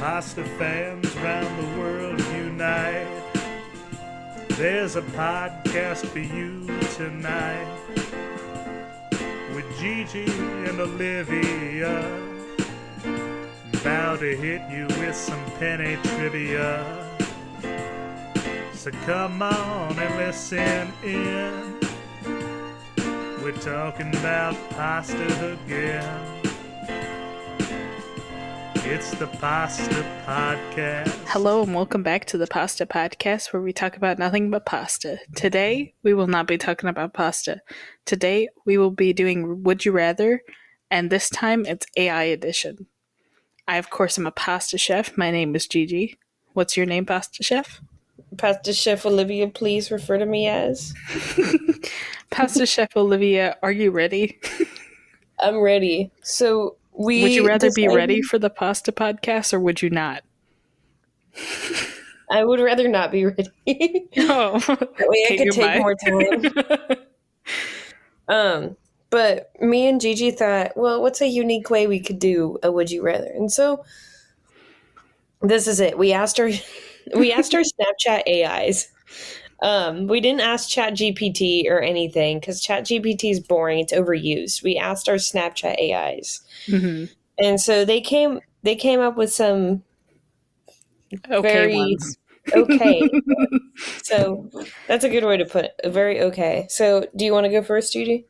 Pasta fans around the world unite. There's a podcast for you tonight with Gigi and Olivia, about to hit you with some penny trivia. So come on and listen in. We're talking about pasta again. It's the Pasta Podcast. Hello and welcome back to the Pasta Podcast, where we talk about nothing but pasta. Today, we will not be talking about pasta. Today, we will be doing Would You Rather, and this time it's AI edition. I, of course, am a pasta chef. My name is Gigi. What's your name, pasta chef? Pasta Chef Olivia, please refer to me as. Pasta Chef Olivia, are you ready? I'm ready. So would you rather be ready for the Pasta Podcast, or would you not? I would rather not be ready. Oh, that way I could take more time. But me and Gigi thought, well, what's a unique way we could do a Would You Rather? And so this is it. We asked our Snapchat AIs. We didn't ask ChatGPT or anything because ChatGPT is boring. It's overused. We asked our Snapchat AIs, and so they came up with some very ones. Okay. So that's a good way to put it. Very okay. So do you want to go first, Judy?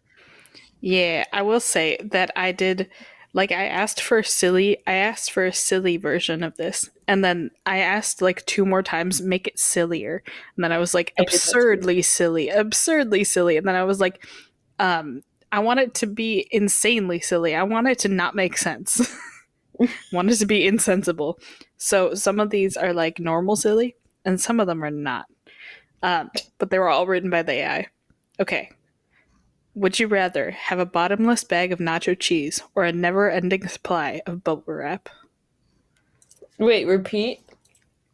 Yeah, I will say that I did. Like, I asked for a silly version of this. And then I asked like 2 more times, make it sillier. And then I was like, absurdly silly. And then I was like, I want it to be insanely silly. I want it to not make sense. I want it to be insensible. So some of these are like normal silly, and some of them are not. But they were all written by the AI. Okay. Would you rather have a bottomless bag of nacho cheese or a never-ending supply of bubble wrap? Wait, repeat.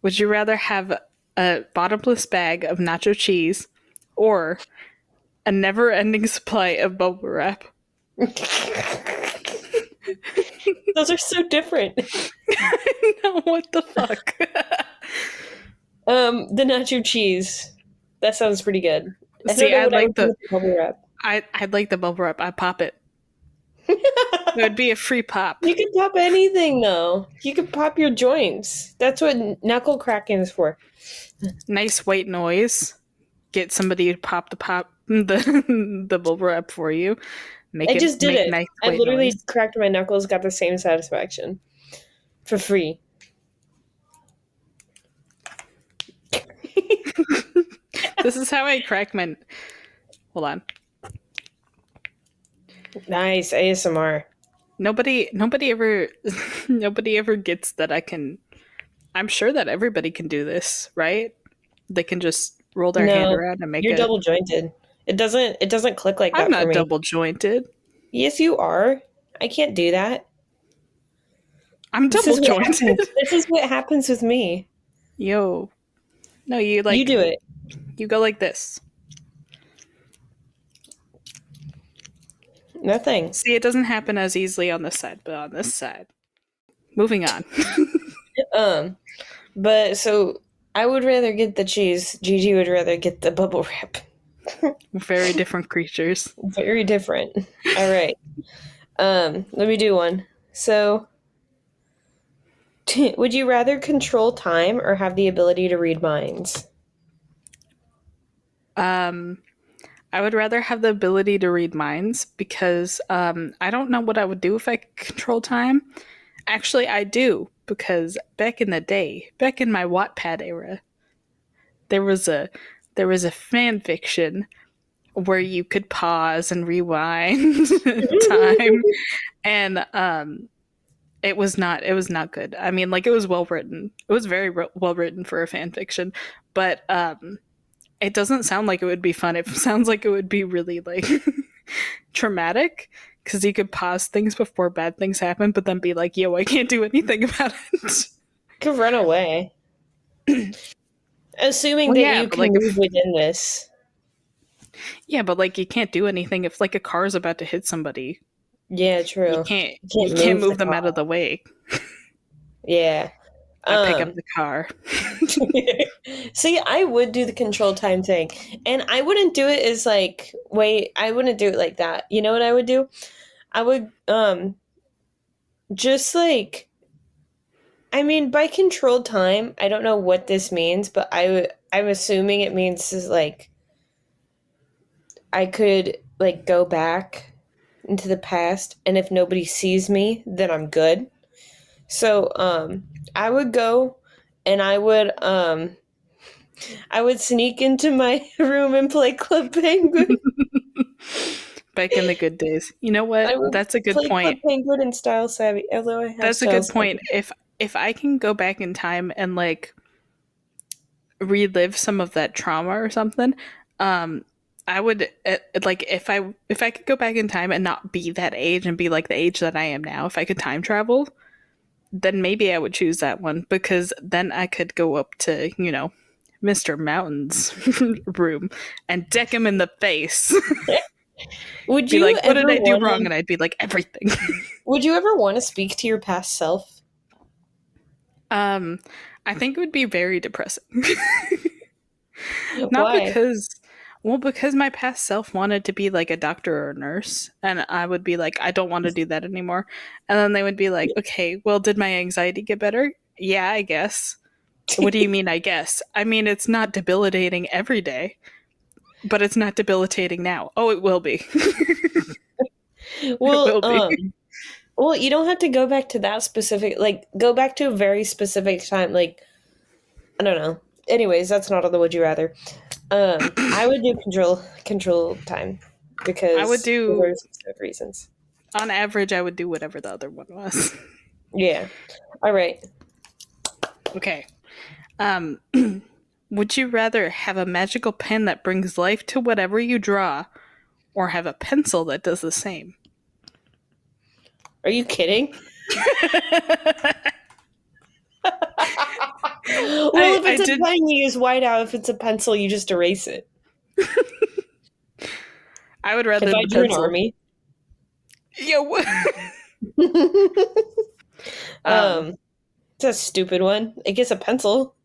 Would you rather have a bottomless bag of nacho cheese or a never-ending supply of bubble wrap? Those are so different. I know, what the fuck? The nacho cheese. That sounds pretty good. See, I'd like the bubble wrap. I'd like the bubble wrap. I pop it. It would be a free pop. You can pop anything, though. You can pop your joints. That's what knuckle cracking is for. Nice white noise. Get somebody to pop the bubble wrap for you. I just did it. Nice I literally cracked my knuckles, got the same satisfaction. For free. This is how I crack my... Hold on. Nice ASMR. Nobody ever gets that I can. I'm sure that everybody can do this, right? They can just roll their hand around and make it. You're double jointed. It doesn't click like that. I'm not double jointed. Yes, you are. I can't do that. I'm double jointed. This is what happens with me. Yo. No, you do it. You go like this. Nothing. See, it doesn't happen as easily on this side, but on this side. Moving on. But so I would rather get the cheese. Gigi would rather get the bubble wrap. Very different creatures. Very different. All right. Let me do one. So, would you rather control time or have the ability to read minds? I would rather have the ability to read minds because I don't know what I would do if I could control time. Actually, I do, because back in the day, back in my Wattpad era, there was a fan fiction where you could pause and rewind time, and it was not good. I mean, like, it was well written. It was very well written for a fan fiction, but it doesn't sound like it would be fun. It sounds like it would be really, like, traumatic, because you could pause things before bad things happen, but then be like, yo, I can't do anything about it. Could run away. Assuming that you can move within this. Yeah, but, like, you can't do anything if, like, a car is about to hit somebody. Yeah, true. You can't move them out of the way. Yeah. I pick up the car. See, I would do the control time thing. And I wouldn't do it as like, wait, I wouldn't do it like that. You know what I would do? I would just like, I mean, by controlled time, I don't know what this means, but I'm assuming it means is like I could like go back into the past, and if nobody sees me, then I'm good. So I would go and I would sneak into my room and play Club Penguin. Back in the good days. You know what? That's a good play point. Club Penguin and Style Savvy. Although I have That's a Style good point. Savvy. If I can go back in time and like relive some of that trauma or something, I would like if I could go back in time and not be that age and be like the age that I am now. If I could time travel, then maybe I would choose that one, because then I could go up to, you know, Mr. Mountain's room and deck him in the face. Would Be you like, what did ever I do wanna- wrong? And I'd be like, everything. Would you ever want to speak to your past self? I think it would be very depressing. Not Why? because my past self wanted to be like a doctor or a nurse, and I would be like, I don't want to do that anymore. And then they would be like, okay, well, did my anxiety get better? Yeah, I guess. What do you mean, I guess? I mean, it's not debilitating every day, but it's not debilitating now. Oh, it will be. Well, It will be. well, you don't have to go back to that specific, like, go back to a very specific time, like, I don't know. Anyways, that's not on the Would You Rather. I would do control time, because I would do- for very specific reasons. On average, I would do whatever the other one was. Yeah. All right. Okay. Would you rather have a magical pen that brings life to whatever you draw, or have a pencil that does the same? Are you kidding? Well, if it's a pen, you use whiteout. If it's a pencil, you just erase it. I would rather If I the drew an pencil. army. Yeah, what? It's a stupid one. It gets a pencil.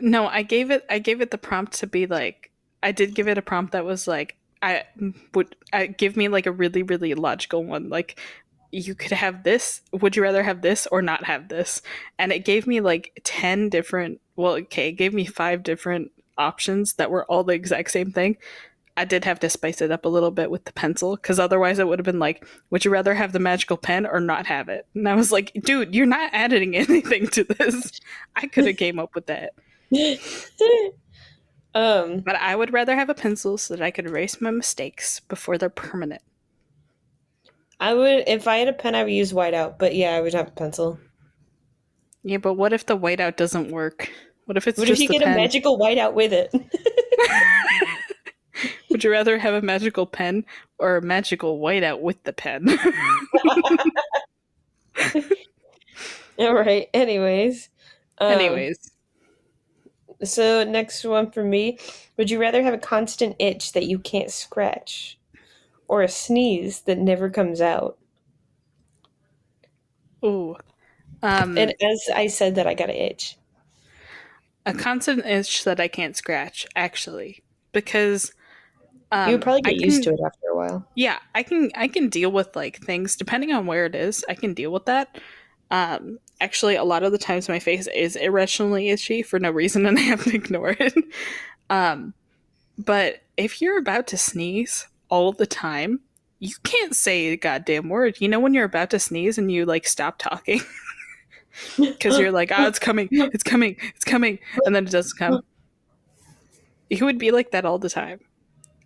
No, I gave it the prompt to be like, I did give it a prompt that was like, I give me like a really, really logical one. Like, you could have this. Would you rather have this or not have this? And it gave me like 10 different, well, okay, it gave me 5 different options that were all the exact same thing. I did have to spice it up a little bit with the pencil, because otherwise it would have been like, would you rather have the magical pen or not have it? And I was like, dude, you're not adding anything to this. I could have came up with that. But I would rather have a pencil so that I could erase my mistakes before they're permanent. I would, if I had a pen, I would use whiteout. But yeah, I would have a pencil. Yeah, but what if the whiteout doesn't work? What if it's What just if you the get pen? a magical whiteout with it? Would you rather have a magical pen or a magical whiteout with the pen? All right. Anyways. So next one for me. Would you rather have a constant itch that you can't scratch, or a sneeze that never comes out? Ooh. And as I said that, I got an itch. A constant itch that I can't scratch, actually, because You would probably get I used to can- it after a while. Yeah, I can deal with like things depending on where it is. I can deal with that. Actually, a lot of the times my face is irrationally itchy for no reason, and I have to ignore it. But if you're about to sneeze all the time, you can't say a goddamn word. You know when you're about to sneeze and you like stop talking because you're like, oh, it's coming, it's coming, it's coming, and then it doesn't come. You would be like that all the time.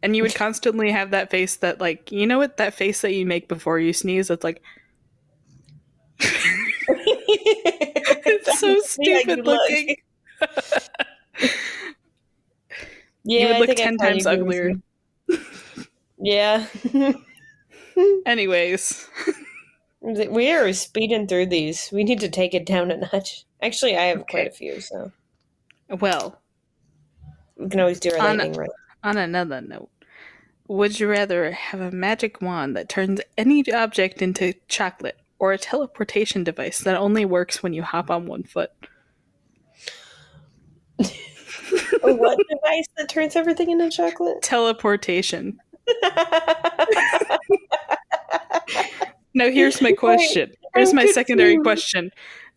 And you would constantly have that face that, like, you know what, that face that you make before you sneeze, it's like, it's so stupid looking. Yeah, You would I look think I 10 probably times agree with uglier. you. Yeah. Anyways, We are speeding through these. We need to take it down a notch. Actually, I have quite Okay. a few, so well, we can always do our lightning round. on another note, would you rather have a magic wand that turns any object into chocolate, or a teleportation device that only works when you hop on one foot? What device that turns everything into chocolate? Teleportation. Now here's my question. Here's my secondary question.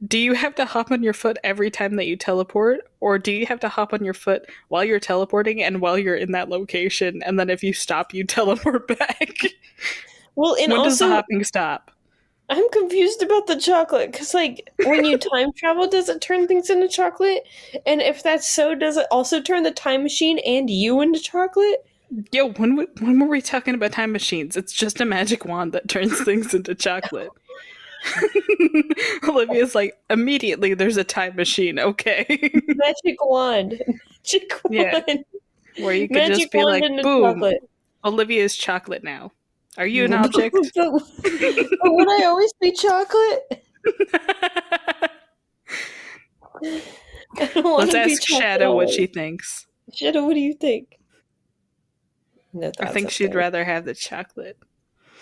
Do you have to hop on your foot every time that you teleport? Or do you have to hop on your foot while you're teleporting and while you're in that location, and then if you stop, you teleport back? Well, and when also, does the hopping stop? I'm confused about the chocolate, because, like, when you time travel, does it turn things into chocolate? And if that's so, does it also turn the time machine and you into chocolate? Yo, when were we talking about time machines? It's just a magic wand that turns things into chocolate. Olivia's like, immediately there's a time machine, okay? Magic wand. Magic Yeah. wand. Where you could Magic just be wand like, into boom, chocolate. Olivia's chocolate now. Are you an object? But would I always be chocolate? I don't want Let's to be ask chocolate Shadow what always. she thinks. Shadow, what do you think? No I thoughts think up she'd there. rather have the chocolate.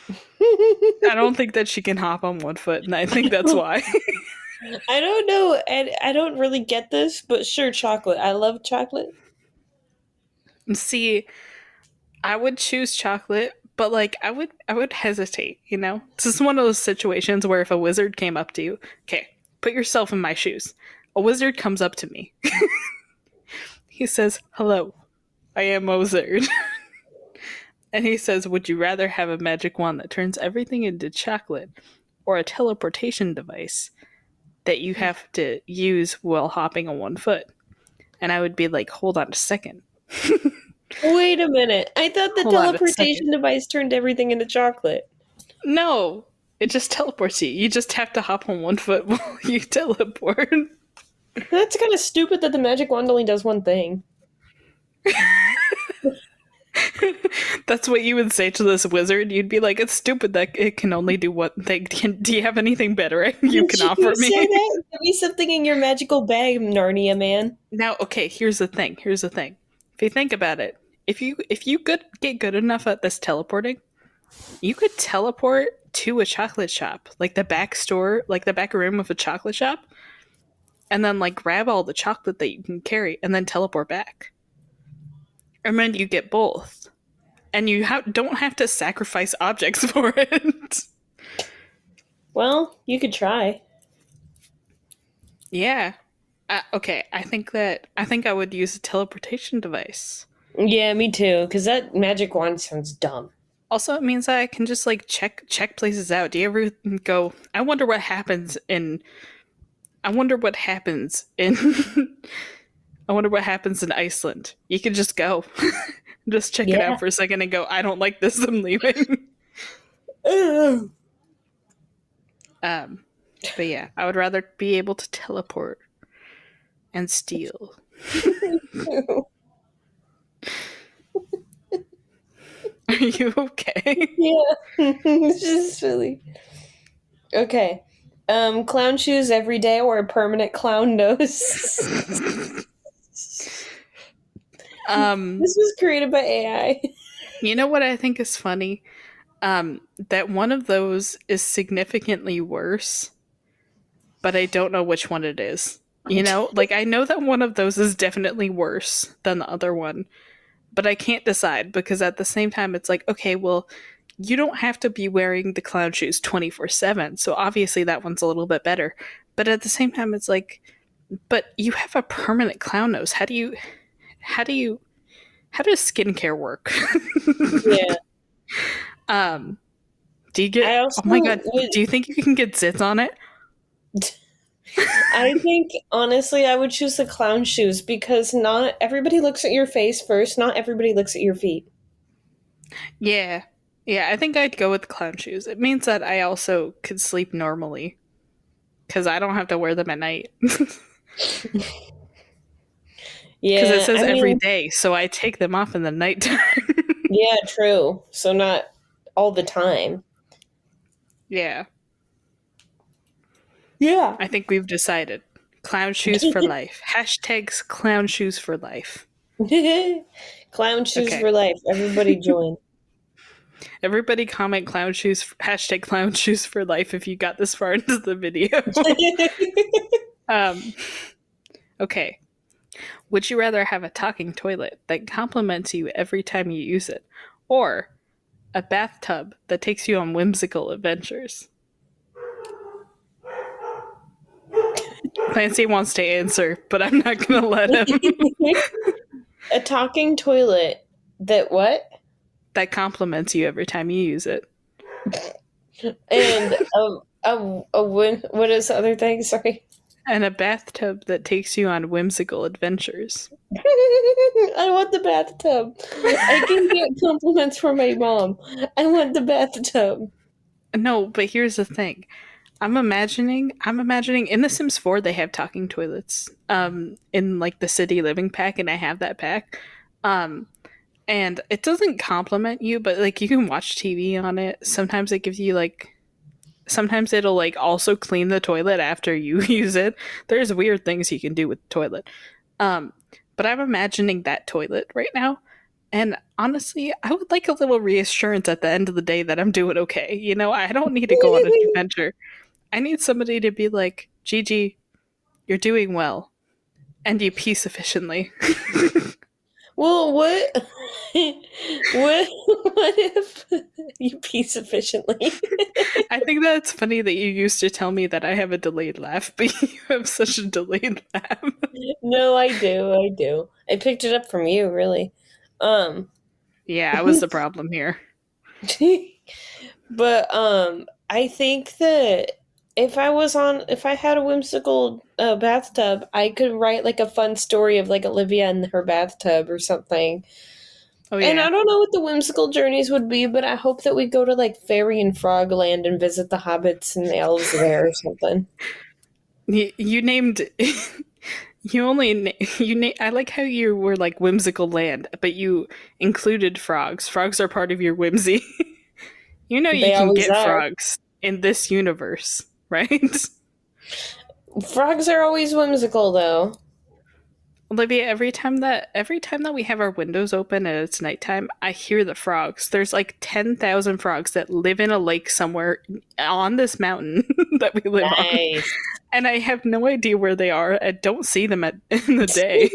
I don't think that she can hop on one foot, and I think that's why. I don't know, and I don't really get this, but sure, chocolate. I love chocolate. See, I would choose chocolate, but like I would hesitate, you know? This is one of those situations where if a wizard came up to you, okay, put yourself in my shoes. A wizard comes up to me. He says, "Hello, I am a wizard." And he says, "Would you rather have a magic wand that turns everything into chocolate or a teleportation device that you have to use while hopping on one foot?" And I would be like, "Hold on a second. Wait a minute. I thought the Hold on a teleportation second. device turned everything into chocolate. No, it just teleports you. You just have to hop on one foot while you teleport." That's kind of stupid that the magic wand only does one thing. That's what you would say to this wizard. You'd be like, "It's stupid that it can only do one thing. Do you have anything better you can offer me?" Say that? Give me something in your magical bag, Narnia man. Now, okay, here's the thing. If you think about it, if you get good enough at this teleporting, you could teleport to a chocolate shop, like the back store, like the back room of a chocolate shop, and then like grab all the chocolate that you can carry, and then teleport back. And then you get both, and you don't have to sacrifice objects for it. Well, you could try. Yeah. Okay, I think I would use a teleportation device. Yeah, me too, because that magic wand sounds dumb. Also, it means that I can just like check places out. Do you ever go, I wonder what happens in I wonder what happens in I wonder what happens in Iceland. You can just go. Just check it out for a second and go, I don't like this, I'm leaving. But yeah, I would rather be able to teleport and steal. Are you okay? Yeah, it's just silly. Okay, clown shoes every day or a permanent clown nose. This was created by AI. You know what I think is funny? That one of those is significantly worse, but I don't know which one it is. You know, like I know that one of those is definitely worse than the other one, but I can't decide because at the same time it's like, okay, well, you don't have to be wearing the clown shoes 24/7, so obviously that one's a little bit better. But at the same time it's like, but you have a permanent clown nose. How does skincare work? Yeah. Do you get? Oh my god! Do you think you can get zits on it? I think honestly, I would choose the clown shoes because not everybody looks at your face first. Not everybody looks at your feet. Yeah, I think I'd go with clown shoes. It means that I also could sleep normally because I don't have to wear them at night. Yeah, because it says every day, so I take them off in the nighttime. Yeah, true. So not all the time. Yeah. Yeah. I think we've decided. Clown shoes for life. Hashtags clown shoes for life. Clown shoes for life. Everybody join. Everybody comment clown shoes, hashtag clown shoes for life if you got this far into the video. Okay. Would you rather have a talking toilet that compliments you every time you use it, or a bathtub that takes you on whimsical adventures? Clancy wants to answer, but I'm not going to let him. A talking toilet that what? That compliments you every time you use it. And what is the other thing? Sorry. And a bathtub that takes you on whimsical adventures. I want the bathtub. I can get compliments from my mom. I want the bathtub. No, but here's the thing. I'm imagining in The Sims 4 they have talking toilets in like the city living pack, and I have that pack. And it doesn't compliment you, but like you can watch TV on it. Sometimes it gives you like sometimes it'll like also clean the toilet after you use it. There's weird things you can do with the toilet. But I'm imagining that toilet right now. And honestly, I would like a little reassurance at the end of the day that I'm doing okay. You know, I don't need to go on an adventure. I need somebody to be like, Gigi, you're doing well. And you pee sufficiently. Well, what? What if you pee sufficiently? I think that's funny that you used to tell me that I have a delayed laugh, but you have such a delayed laugh. No, I do. I picked it up from you, really. Yeah, I was the problem here. But I think that if I had a whimsical bathtub, I could write like a fun story of like Olivia in her bathtub or something. Oh yeah. And I don't know what the whimsical journeys would be, but I hope that we go to like Fairy and Frogland and visit the hobbits and the elves there or something. You named I like how you were like whimsical land, but you included frogs. Frogs are part of your whimsy. You know you They can always get are. frogs in this universe, right? Frogs are always whimsical, though. Olivia, every time that we have our windows open and it's nighttime, I hear the frogs. There's like 10,000 frogs that live in a lake somewhere on this mountain that we live on. And I have no idea where they are. I don't see them in the day.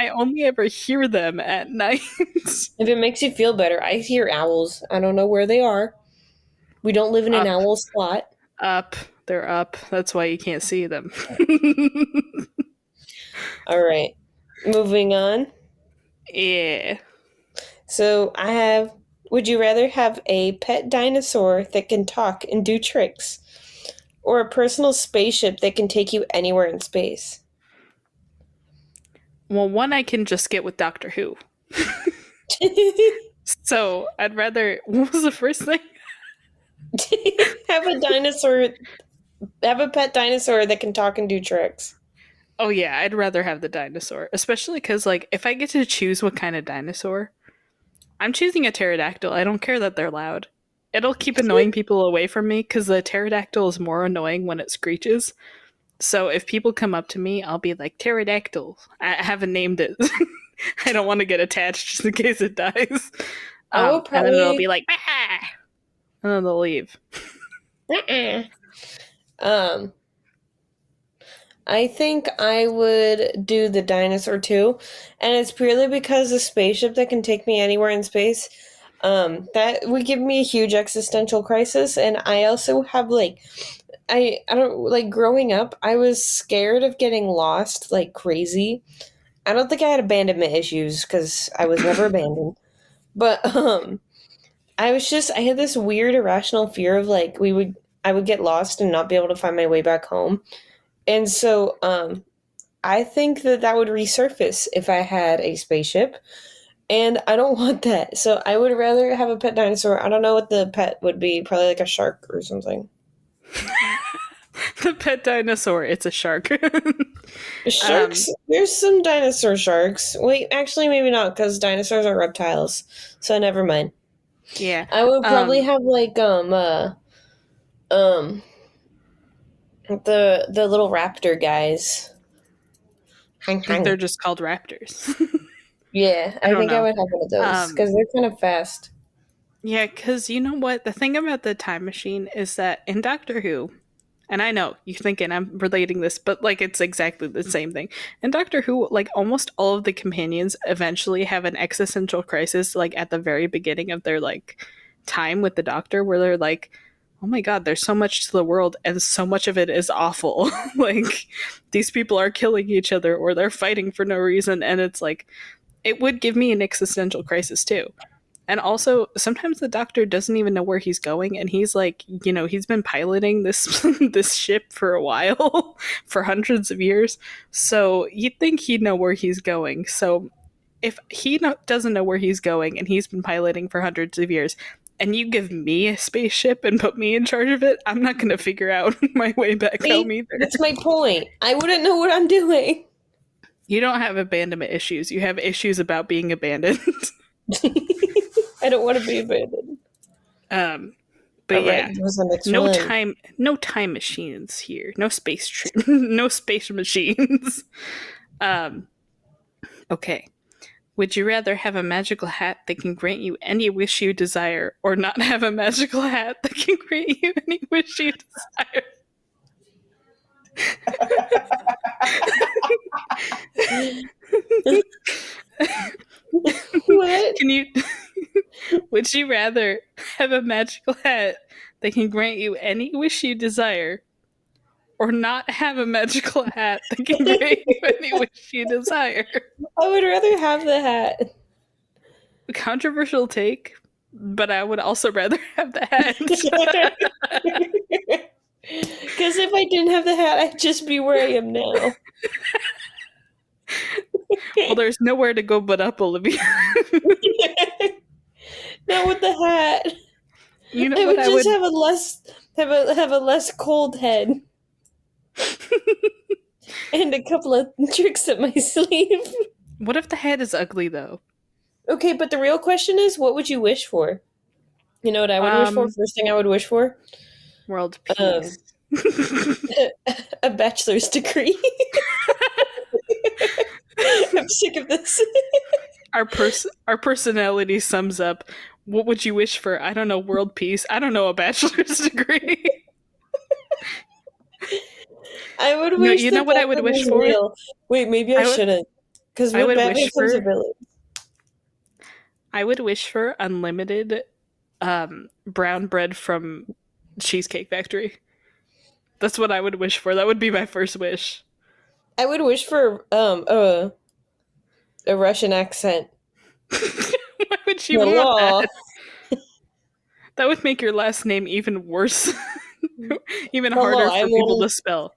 I only ever hear them at night. If it makes you feel better, I hear owls. I don't know where they are. We don't live in an owl spot. Up. They're up. That's why you can't see them. All right. Moving on. Yeah. So I have, would you rather have a pet dinosaur that can talk and do tricks, or a personal spaceship that can take you anywhere in space? Well, one I can just get with Doctor Who. So I'd rather. What was the first thing? Have a pet dinosaur that can talk and do tricks. Oh yeah, I'd rather have the dinosaur, especially because like if I get to choose what kind of dinosaur, I'm choosing a pterodactyl. I don't care that they're loud. It'll keep annoying people away from me because the pterodactyl is more annoying when it screeches. So if people come up to me, I'll be like, pterodactyl. I haven't named it. I don't want to get attached just in case it dies. And then it'll be like, ah! And then they'll leave. I think I would do the dinosaur too, and it's purely because the spaceship that can take me anywhere in space, that would give me a huge existential crisis. And I also have like, I don't like growing up, I was scared of getting lost like crazy. I don't think I had abandonment issues because I was never abandoned, but I had this weird irrational fear of like I would get lost and not be able to find my way back home. And so I think that would resurface if I had a spaceship, and I don't want that. So I would rather have a pet dinosaur. I don't know what the pet would be, probably like a shark or something. The pet dinosaur, it's a shark. Sharks, there's some dinosaur sharks. Wait, actually maybe not, because dinosaurs are reptiles, so never mind. Yeah. I would probably have like the little raptor guys. I think they're just called raptors. Yeah, I think I would have one of those because they're kind of fast. Yeah, because you know what? The thing about the time machine is that in Doctor Who, And I know you're thinking I'm relating this, but like it's exactly the same thing. In Doctor Who, like almost all of the companions eventually have an existential crisis, like at the very beginning of their like time with the Doctor, where they're like, "Oh my God, there's so much to the world, and so much of it is awful. Like these people are killing each other, or they're fighting for no reason." And it's like it would give me an existential crisis too. And also, sometimes the Doctor doesn't even know where he's going, and he's like, he's been piloting this this ship for a while, for hundreds of years. So you'd think he'd know where he's going. So if he doesn't know where he's going, and he's been piloting for hundreds of years, and you give me a spaceship and put me in charge of it, I'm not going to figure out my way back home either. That's my point. I wouldn't know what I'm doing. You don't have abandonment issues. You have issues about being abandoned. I don't want to be abandoned. But right, no time machines here. No no space machines. Okay. Would you rather have a magical hat that can grant you any wish you desire, or not have a magical hat that can grant you any wish you desire? What? Would you rather have a magical hat that can grant you any wish you desire, or not have a magical hat that can grant you any wish you desire? I would rather have the hat. Controversial take, but I would also rather have the hat. Because if I didn't have the hat, I'd just be where I am now. Well, there's nowhere to go but up, Olivia. Not with the hat. You know I would what just have a less cold head. And a couple of tricks up my sleeve. What if the hat is ugly, though? Okay, but the real question is, what would you wish for? You know what I would wish for? First thing I would wish for? World peace. A bachelor's degree. I'm sick of this. Our personality sums up. What would you wish for? I don't know, world peace. I don't know, a bachelor's degree. I would wish. You know what I would wish for? Real. Wait, maybe I shouldn't. Because what Batman becomes a villain. I would wish for unlimited brown bread from Cheesecake Factory. That's what I would wish for. That would be my first wish. I would wish for a Russian accent. Why would you want that? That would make your last name even worse. Even harder for people to spell.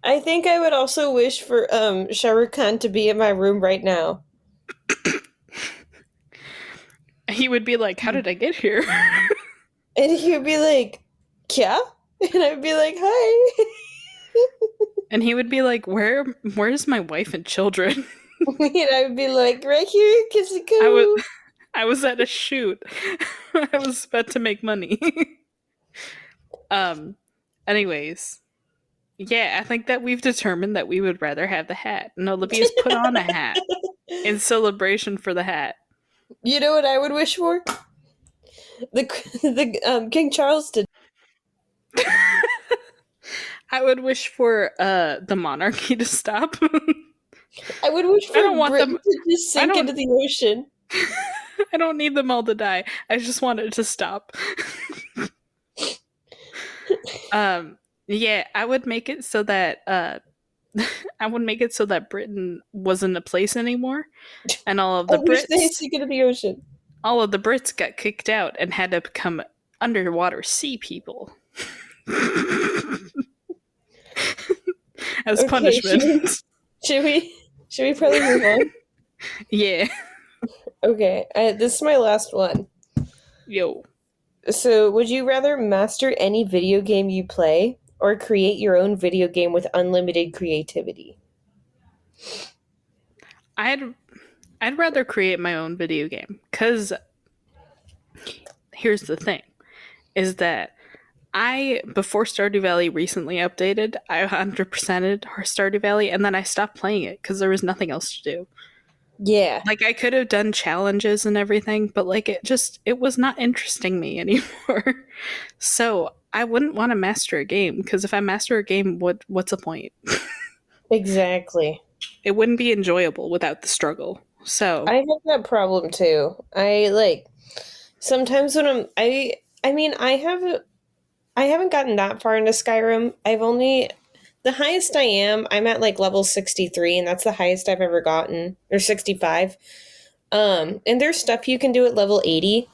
I think I would also wish for Shah Rukh Khan to be in my room right now. He would be like, "How did I get here?" And he would be like, "Kya?" And I would be like, "Hi." And he would be like, where's my wife and children? And I would be like, "Right here, Kissy-coo." I was at a shoot. I was about to make money. Anyways. Yeah, I think that we've determined that we would rather have the hat. And Olivia's put on a hat in celebration for the hat. You know what I would wish for? The King Charles did. I would wish for the monarchy to stop. I would wish for Britain to just sink into the ocean. I don't need them all to die. I just want it to stop. Yeah, I would make it so that Britain wasn't a place anymore, and all of the Brits they sink into the ocean. All of the Brits got kicked out and had to become underwater sea people. As punishment. Should we probably move on? Yeah. Okay, this is my last one. Yo. So, would you rather master any video game you play, or create your own video game with unlimited creativity? I'd rather create my own video game, because here's the thing, is that before Stardew Valley recently updated, I 100%ed Stardew Valley, and then I stopped playing it because there was nothing else to do. Yeah, Like, I could have done challenges and everything, but like it was not interesting me anymore. So I wouldn't want to master a game, because if I master a game, what's the point? exactly. It wouldn't be enjoyable without the struggle. So I have that problem too. I like sometimes when I mean I haven't gotten that far into Skyrim. I've only the highest I'm at like level 63, and that's the highest I've ever gotten, or 65. And there's stuff you can do at level 80,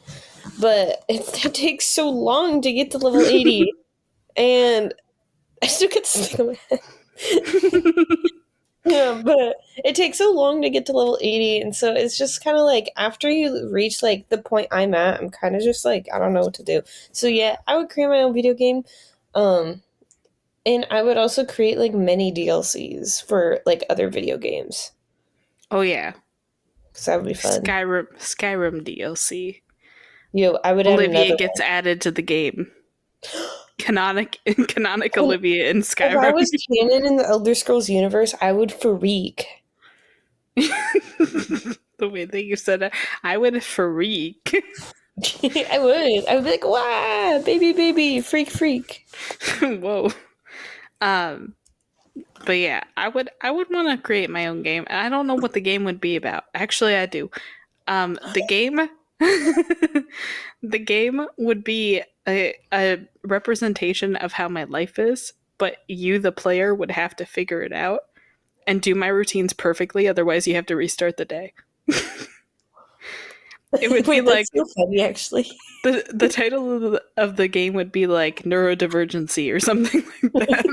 but it takes so long to get to level 80, and I still get stuck in my head. Yeah, but it takes so long to get to level 80, and so it's just kind of like after you reach like the point I'm at, I'm kind of just like I don't know what to do. So yeah, I would create my own video game. Um and I would also create like mini DLCs for like other video games. oh yeah, Cuz that would be fun. Skyrim DLC. Yo, I would add Olivia another gets one. added to the game. Canonic Olivia in If I Skyrim. was canon in the Elder Scrolls universe, I would freak. The way that you said it, I would freak. I would. I would be like, "Wow, baby, baby, freak, freak." Whoa. Um, but yeah, I would want to create my own game. And I don't know what the game would be about. Actually, I do. The game, the game would be a representation of how my life is, but you, the player, would have to figure it out and do my routines perfectly. Otherwise, you have to restart the day. It would be Wait, like that's so funny, actually. the title of the game would be like neurodivergency or something like that.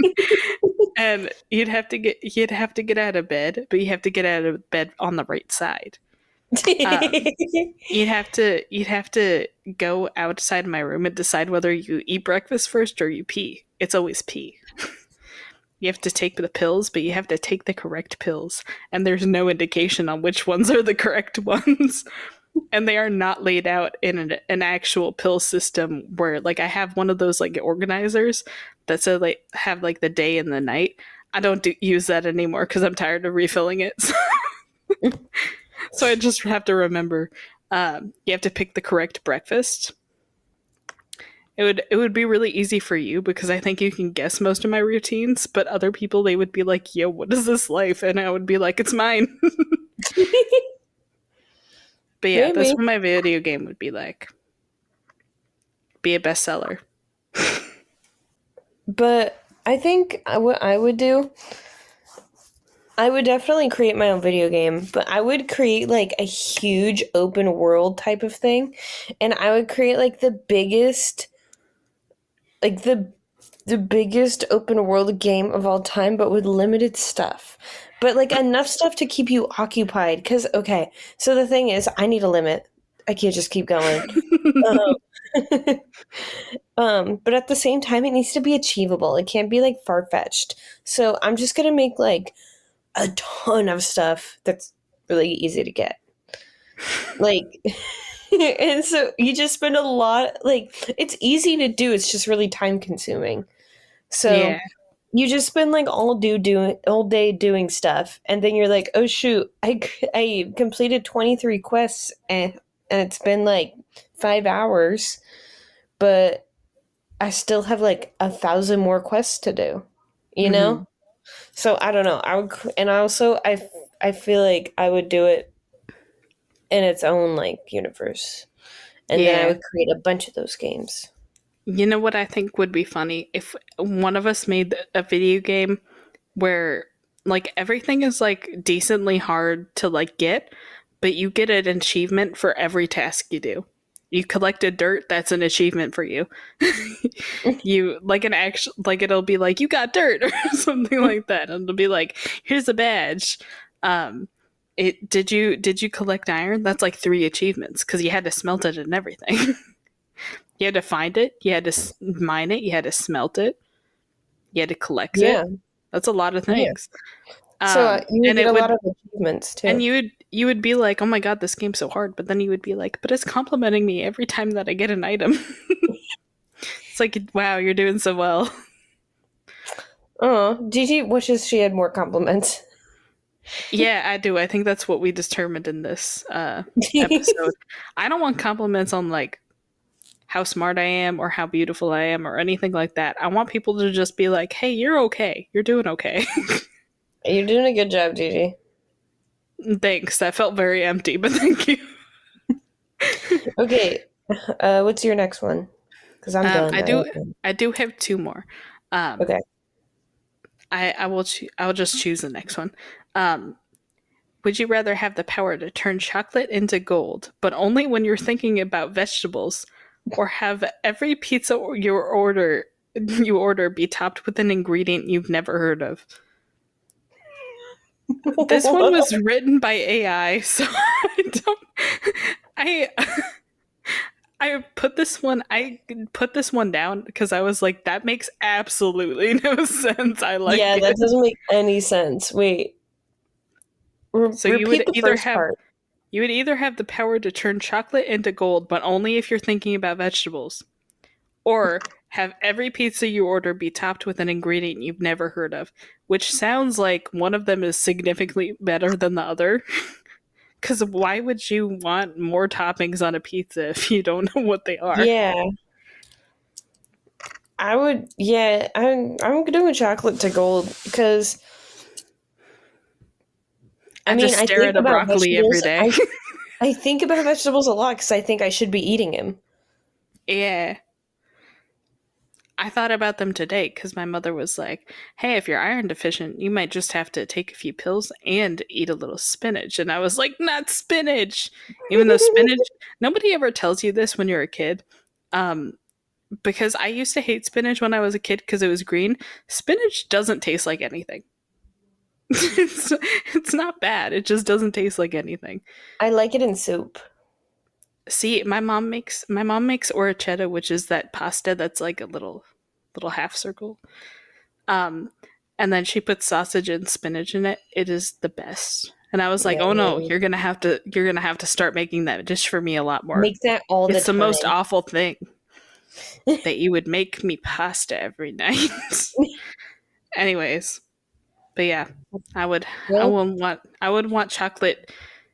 And you'd have to get out of bed, but you have to get out of bed on the right side. You'd have to go outside my room and decide whether you eat breakfast first or you pee. It's always pee. You have to take the pills, but you have to take the correct pills, and there's no indication on which ones are the correct ones. And they are not laid out in an actual pill system where, like, I have one of those like organizers that says like have like the day and the night. I don't use that anymore because I'm tired of refilling it. So I just have to remember you have to pick the correct breakfast. It would be really easy for you because I think you can guess most of my routines, but other people, they would be like, "Yo, what is this life?" And I would be like, "It's mine." But yeah, Maybe. that's what my video game would be like. Be a bestseller. But I think what I would do, I would definitely create my own video game, but I would create like a huge open world type of thing, and I would create like like the biggest open world game of all time, but with limited stuff. But like enough stuff to keep you occupied. Because okay, so the thing is, I need a limit. I can't just keep going. Um, but at the same time, it needs to be achievable. It can't be like far fetched. So I'm just gonna make like a ton of stuff that's really easy to get. Like, and so you just spend a lot. Like, it's easy to do. It's just really time consuming. So Yeah. you just spend like all day doing stuff, and then you're like, oh shoot, I completed 23 quests, and it's been like 5 hours, but I still have like 1,000 more quests to do, you Mm-hmm. know? So I don't know. And also I feel like I would do it in its own like universe, and then I Yeah. would create a bunch of those games. You know what I think would be funny? If one of us made a video game where like everything is like decently hard to like get, but you get an achievement for every task you do. You collected dirt, that's an achievement for you. You like an actual, like, it'll be like you got dirt or something like that. And it'll be like, here's a badge. It did you collect iron? That's like 3 achievements because you had to smelt it and everything. You had to find it, you had to mine it, you had to smelt it, you had to collect Yeah, it. That's a lot of yeah. things. So you would And get it a lot would, of achievements and too. you would be like, "Oh my god, this game's so hard," but then you would be like, "But it's complimenting me every time that I get an item." It's like, wow, you're doing so well. Oh, Gigi wishes she had more compliments. Yeah, I do. I think that's what we determined in this episode. I don't want compliments on like how smart I am or how beautiful I am or anything like that. I want people to just be like, "Hey, you're okay. You're doing okay." You're doing a good job, Gigi. Thanks. That felt very empty, but thank you. Okay, what's your next one? Because I'm done. I do have two more. Okay. I will. I will just choose the next one. Um, would you rather have the power to turn chocolate into gold, but only when you're thinking about vegetables, or have every pizza you order be topped with an ingredient you've never heard of? This one was written by AI, so I don't. I I put this one down because I was like, that makes absolutely no sense. I like Yeah, it. that doesn't make any sense. Wait. So you Repeat would the first part. you would either have the power to turn chocolate into gold, but only if you're thinking about vegetables, or have every pizza you order be topped with an ingredient you've never heard of, which sounds like one of them is significantly better than the other. Because why would you want more toppings on a pizza if you don't know what they are? Yeah. I would, yeah, I'm doing chocolate to gold because I mean just I stare think at a about broccoli every vegetables. day. I think about vegetables a lot because I think I should be eating them. Yeah. I thought about them today because my mother was like, "Hey, if you're iron deficient, you might just have to take a few pills and eat a little spinach." And I was like, "Not spinach!" Even though spinach, nobody ever tells you this when you're a kid. Um, because I used to hate spinach when I was a kid because it was green. Spinach doesn't taste like anything. It's not bad. It just doesn't taste like anything. I like it in soup. See, my mom makes orecchietta, which is that pasta that's like a little half circle. Um, and then she puts sausage and spinach in it. It is the best. And I was like, Yeah, "Oh no, man. you're gonna have to start making that dish for me a lot more." Make that all the It's the most time. awful thing that you would make me pasta every night. Anyways, but yeah, Well, I would want chocolate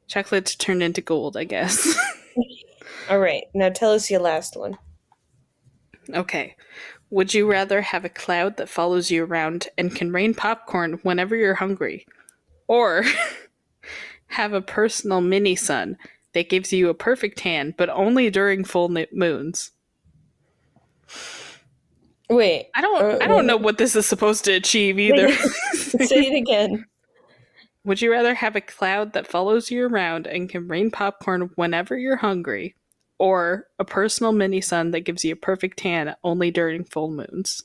to turn into gold, I guess. all right. Now tell us your last one. Okay. Would you rather have a cloud that follows you around and can rain popcorn whenever you're hungry, or have a personal mini sun that gives you a perfect tan, but only during full moons? Wait. I don't know what this is supposed to achieve either. Wait. Say it again. Would you rather have a cloud that follows you around and can rain popcorn whenever you're hungry, or a personal mini sun that gives you a perfect tan only during full moons?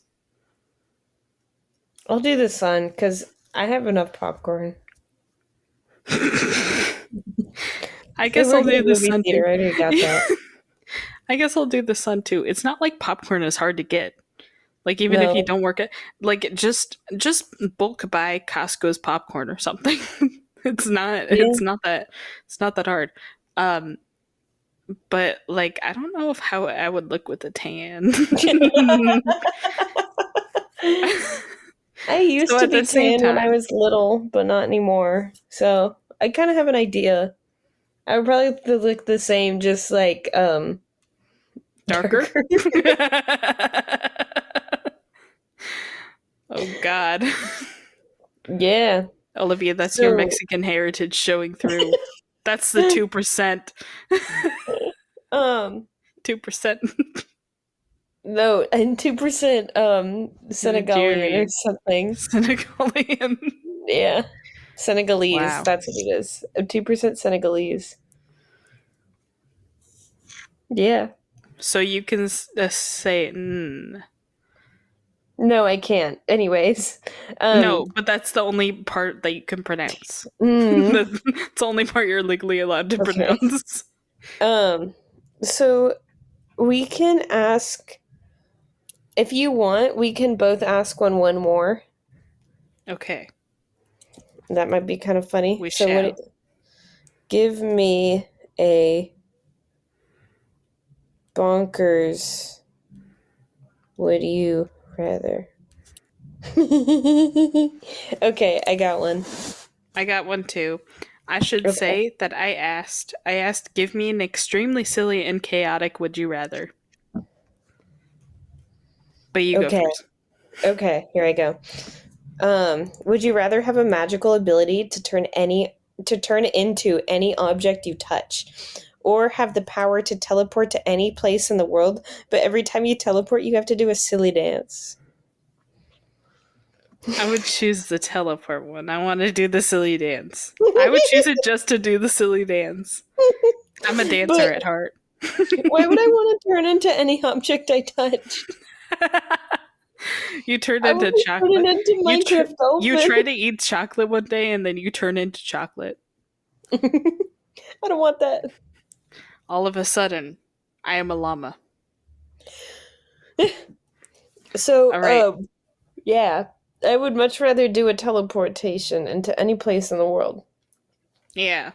I'll do the sun because I have enough popcorn. I If guess we're I'll in the do the movie sun too. theater, I already got that. I guess I'll do the sun too. It's not like popcorn is hard to get. Like even if you No. don't work at like just bulk buy Costco's popcorn or something. Yeah. It's not that hard. Um but like I don't know if how I would look with a tan. I used So to at be the same tan when I time, was little, but not anymore. So I kind of have an idea. I would probably look the same, just like darker. darker. Oh god. Yeah. Olivia, that's your So Mexican heritage showing through. That's the 2%. um 2%. no, and 2% Senegalian or Nigerian. something. Senegalian. Yeah. Senegalese, Wow. that's what it is. 2% Senegalese. Yeah. So you can say No, I can't. Anyways. no, but that's the only part that you can pronounce. Mm, It's the only part you're legally allowed to okay. pronounce. So we can ask if you want, we can both ask one more. Okay, That might be kind of funny. we So shall. give me a bonkers would you rather? Okay, I got one. I got one too. I should Okay. say that I asked, give me an extremely silly and chaotic would you rather. But you go Okay. first. Okay, here I go. Would you rather have a magical ability to turn into any object you touch, or have the power to teleport to any place in the world, but every time you teleport you have to do a silly dance? I would choose the teleport one. I want to do the silly dance. I would choose it just to do the silly dance. I'm a dancer But at heart. why would I want to turn into any object I touch? You turn I would into be chocolate. turning into Minecraft Dolphin. You try to eat chocolate one day and then you turn into chocolate. I don't want that. All of a sudden, I am a llama. So, All right. yeah, I would much rather do a teleportation into any place in the world. Yeah,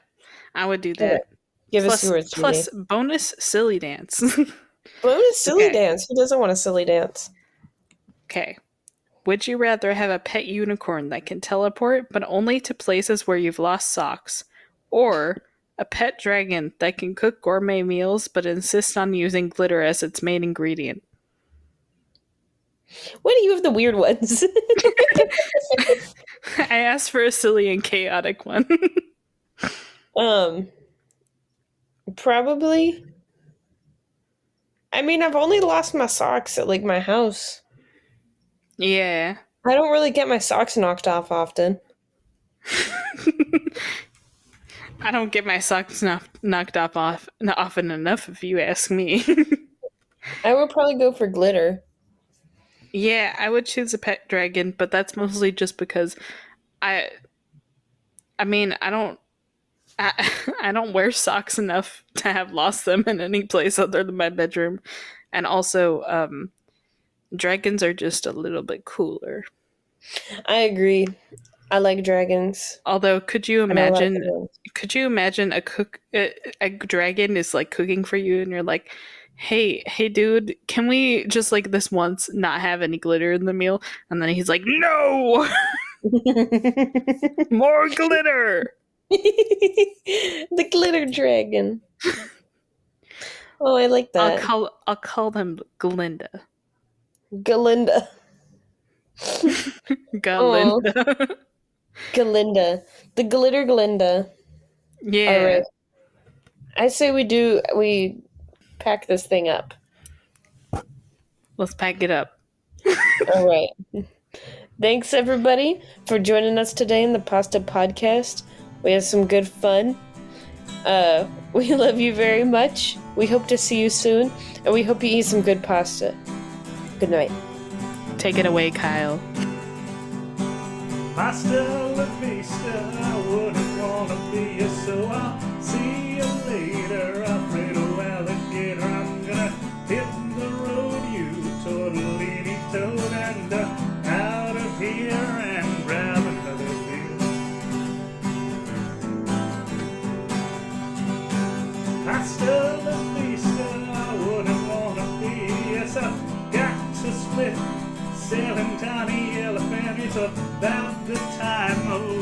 I would do that. Give us yours, Plus Judy. bonus silly dance. Bonus silly Okay. dance. Who doesn't want a silly dance? Okay. Would you rather have a pet unicorn that can teleport, but only to places where you've lost socks, or a pet dragon that can cook gourmet meals but insists on using glitter as its main ingredient? Why do you have the weird ones? I asked for a silly and chaotic one. Probably. I mean, I've only lost my socks at like my house. Yeah. I don't really get my socks knocked off often. I don't get my socks knocked off often enough, if you ask me. I would probably go for glitter. Yeah, I would choose a pet dragon, but that's mostly just because I mean, I don't wear socks enough to have lost them in any place other than my bedroom. And also, dragons are just a little bit cooler. I agree. I like dragons. Although, could you I know a lot of imagine? good ones. Could you imagine a dragon is like cooking for you, and you're like, "Hey, dude, can we just like this once not have any glitter in the meal?" And then he's like, "No, more glitter." The glitter dragon. Oh, I like that. I'll call them Glinda. Galinda. Galinda. Galinda. The glitter Glinda. Yeah. All right. I say we pack this thing up. Let's pack it up. All right. Thanks everybody for joining us today in the Pasta Podcast. We had some good fun. We love you very much. We hope to see you soon, and we hope you eat some good pasta. Good night. Take it away, Kyle. Pasta la vista, I wouldn't wanna be a so I'll see you later, Alfredo alligator. I'm gonna hit the road, you tortellini toad, and out of here and grab another beer. Pasta la vista, I wouldn't wanna be. Yes, I've got to split, selling tiny elephant. It's about the time of